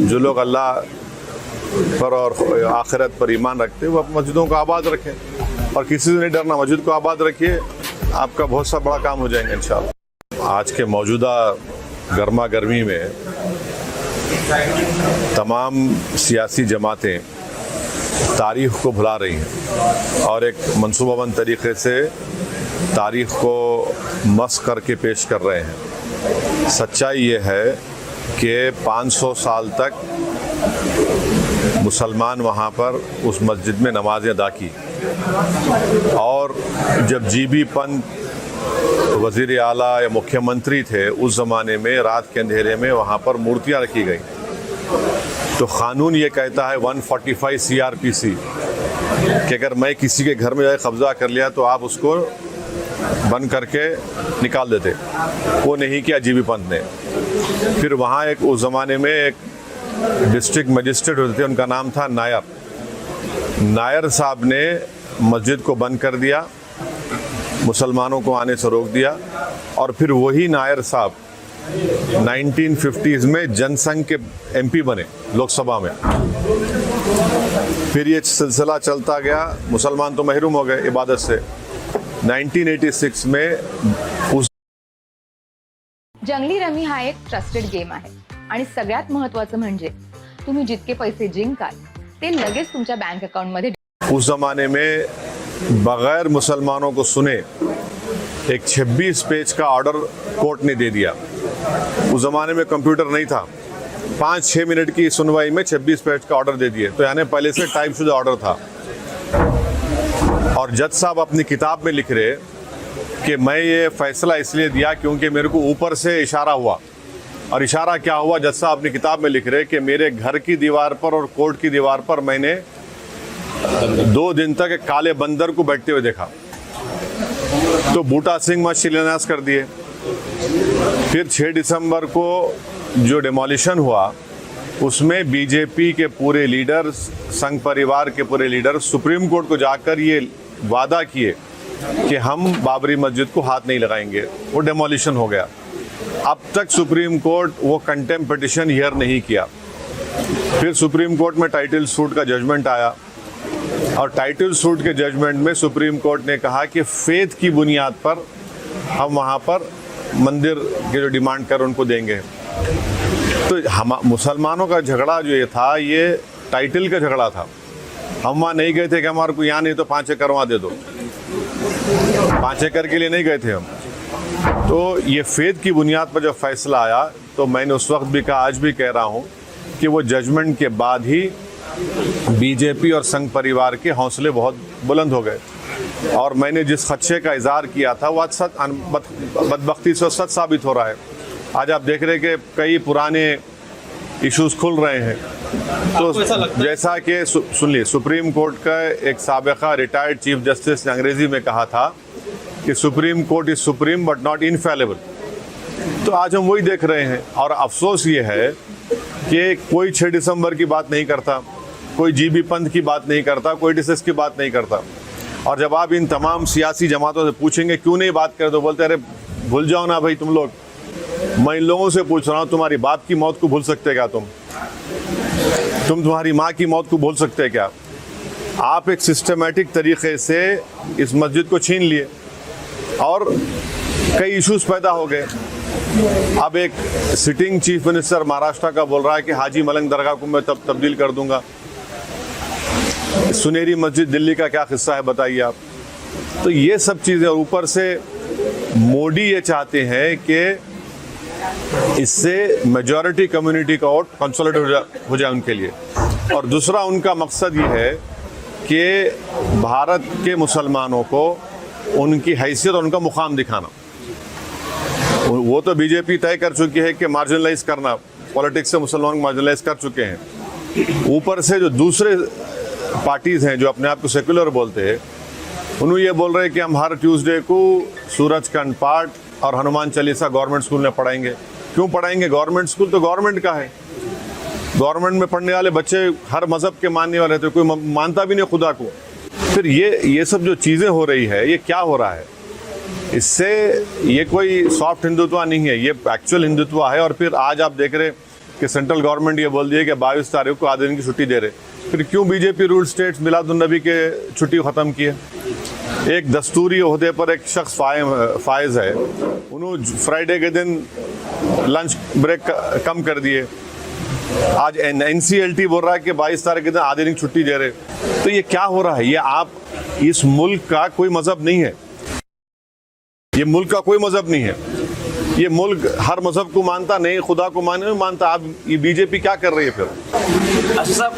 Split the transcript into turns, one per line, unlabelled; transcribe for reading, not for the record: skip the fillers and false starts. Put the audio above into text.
जो लोग अल्लाह पर और आखिरत पर ईमान रखते हैं वो मस्जिदों को आबाद रखें और किसी से नहीं डरना, मस्जिद को आबाद रखिए, आपका बहुत सा बड़ा काम हो जाएंगे इंशाअल्लाह। आज के मौजूदा गर्मा गर्मी में तमाम सियासी जमातें तारीख़ को भुला रही हैं और एक मनसूबाबंद तरीक़े से तारीख़ को मस करके पेश कर रहे हैं। सच्चाई ये है कि 500 साल तक मुसलमान वहाँ पर उस मस्जिद में नमाज़ें अदा की और जब जीबी पंत वज़ीर आला या मुख्यमंत्री थे उस ज़माने में रात के अंधेरे में वहाँ पर मूर्तियाँ रखी गई। तो क़ानून ये कहता है 145 CRPC कि अगर मैं किसी के घर में जाए कब्ज़ा कर लिया तो आप उसको बंद करके निकाल देते। वो नहीं किया जीबी पंत ने। फिर वहाँ एक उस ज़माने में एक डिस्ट्रिक्ट मजिस्ट्रेट होते थे, उनका नाम था नायर साहब ने मस्जिद को बंद कर दिया, मुसलमानों को आने से रोक दिया और फिर वही नायर साहब 1950s में जनसंघ के MP बने लोकसभा में। फिर ये सिलसिला चलता गया, मुसलमान तो महरूम हो गए इबादत से। 1986 में उस
जंगली रमी हा एक ट्रस्टेड गेम आहे आणि सगळ्यात महत्त्वाचं म्हणजे तुम्ही जितके पैसे जिंकाल ते लगेच तुमच्या बँक अकाउंट मध्ये।
उस जमाने में बगैर मुसलमानों को सुने एक 26 पेज का ऑर्डर कोर्ट ने दे दिया। उस जमाने में कंप्यूटर नहीं था, 5-6 मिनट की सुनवाई में 26 पेज का ऑर्डर दे दिए। तो यानी पहले से टाइप शुदा ऑर्डर था। और जज साहब अपनी किताब में लिख रहे कि मैं ये फैसला इसलिए दिया क्योंकि मेरे को ऊपर से इशारा हुआ। और इशारा क्या हुआ? जज साहब अपनी किताब में लिख रहे कि मेरे घर की दीवार पर और कोर्ट की दीवार पर मैंने 2 दिन तक एक काले बंदर को बैठते हुए देखा। तो बूटा सिंह मत शिलान्यास कर दिए। फिर 6 दिसंबर को जो डिमोलिशन हुआ उसमें बीजेपी के पूरे लीडर, संघ परिवार के पूरे लीडर सुप्रीम कोर्ट को जाकर ये वादा किए कि हम बाबरी मस्जिद को हाथ नहीं लगाएंगे। वो डिमोलिशन हो गया। अब तक सुप्रीम कोर्ट वो कंटेम्प्ट पिटिशन हियर नहीं किया। फिर सुप्रीम कोर्ट में टाइटल सूट का जजमेंट आया और टाइटल सूट के जजमेंट में सुप्रीम कोर्ट ने कहा कि फेथ की बुनियाद पर हम वहाँ पर मंदिर के जो डिमांड कर उनको देंगे। तो हम मुसलमानों का झगड़ा जो ये था ये टाइटल का झगड़ा था। हम वहाँ नहीं गए थे कि हमारे को यहाँ नहीं तो 5 एकड़ वहाँ दे दो। 5 एकड़ के लिए नहीं गए थे हम। तो ये फेथ की बुनियाद पर जब फैसला आया तो मैंने उस वक्त भी कहा, आज भी कह रहा हूँ कि वो जजमेंट के बाद ही बीजेपी और संघ परिवार के हौसले बहुत बुलंद हो गए। और मैंने जिस खदशे का इजहार किया था वो आज बदबख्ती से सच साबित हो रहा है। आज आप देख रहे हैं कि कई पुराने इश्यूज खुल रहे हैं। तो जैसा कि सुनिए, सुप्रीम कोर्ट का एक साबिका रिटायर्ड चीफ जस्टिस ने अंग्रेजी में कहा था कि supreme court is supreme but not infallible. तो आज हम वही देख रहे हैं। और अफसोस ये है कि कोई 6 दिसंबर की बात नहीं करता, कोई जीबी पंत की बात नहीं करता, कोई डिसेस की बात नहीं करता। और जब आप इन तमाम सियासी जमातों से पूछेंगे क्यों नहीं बात करे तो बोलते अरे भूल जाओ ना भाई तुम लोग। मैं इन लोगों से पूछ रहा हूँ, तुम्हारी बाप की मौत को भूल सकते क्या? तुम तुम्हारी माँ की मौत को भूल सकते क्या? आप एक सिस्टमेटिक तरीके से इस मस्जिद को छीन लिए और कई इश्यूज पैदा हो गए। अब एक सिटिंग चीफ मिनिस्टर महाराष्ट्र का बोल रहा है कि हाजी मलंग दरगाह को मैं तब्दील कर दूंगा। सुनेरी मस्जिद दिल्ली का क्या किस्सा है बताइए आप। तो ये सब चीज़ें, ऊपर से मोदी ये चाहते हैं कि इससे मेजॉरिटी कम्युनिटी का वोट कंसोलिडेट हो जाए उनके लिए। और दूसरा उनका मकसद ये है कि भारत के मुसलमानों को उनकी हैसियत और उनका मुकाम दिखाना। वो तो बीजेपी तय कर चुकी है कि मार्जिनलाइज करना, पॉलिटिक्स से मुसलमान को मार्जिनलाइज कर चुके हैं। ऊपर से जो दूसरे पार्टीज़ हैं जो अपने आप को सेकुलर बोलते हैं, उन्होंने ये बोल रहे हैं कि हम हर ट्यूसडे को सूरज खंड पाठ और हनुमान चालीसा गवर्नमेंट स्कूल में पढ़ाएंगे। क्यों पढ़ाएंगे? गवर्नमेंट स्कूल तो गवर्नमेंट का है। गवर्नमेंट में पढ़ने वाले बच्चे हर मज़हब के मानने वाले थे, कोई मानता भी नहीं खुदा को। फिर ये सब जो चीज़ें हो रही है, ये क्या हो रहा है? इससे ये कोई सॉफ्ट हिंदुत्व नहीं है, ये एक्चुअल हिंदुत्व है। और फिर आज आप देख रहे कि सेंट्रल गवर्नमेंट ये बोल दिया कि 22 तारीख को आधे दिन की छुट्टी दे रहे, फिर क्यों बीजेपी रूल स्टेट्स मिलादुन्नबी के छुट्टी ख़त्म की है? एक दस्तूरी ओहदे पर एक शख्स फायज है, उन्होंने फ्राइडे के दिन लंच ब्रेक कम कर दिए। आज NCLT बोल रहा है कि 22 तारीख के दिन आधे दिन छुट्टी दे रहे। तो ये क्या हो रहा है? ये आप, इस मुल्क का कोई मजहब नहीं है, ये मुल्क का कोई मजहब नहीं है। ये मुल्क हर मजहब को मानता नहीं, खुदा को मानता। आप ये बीजेपी क्या कर रही है फिर?
अच्छा साहब,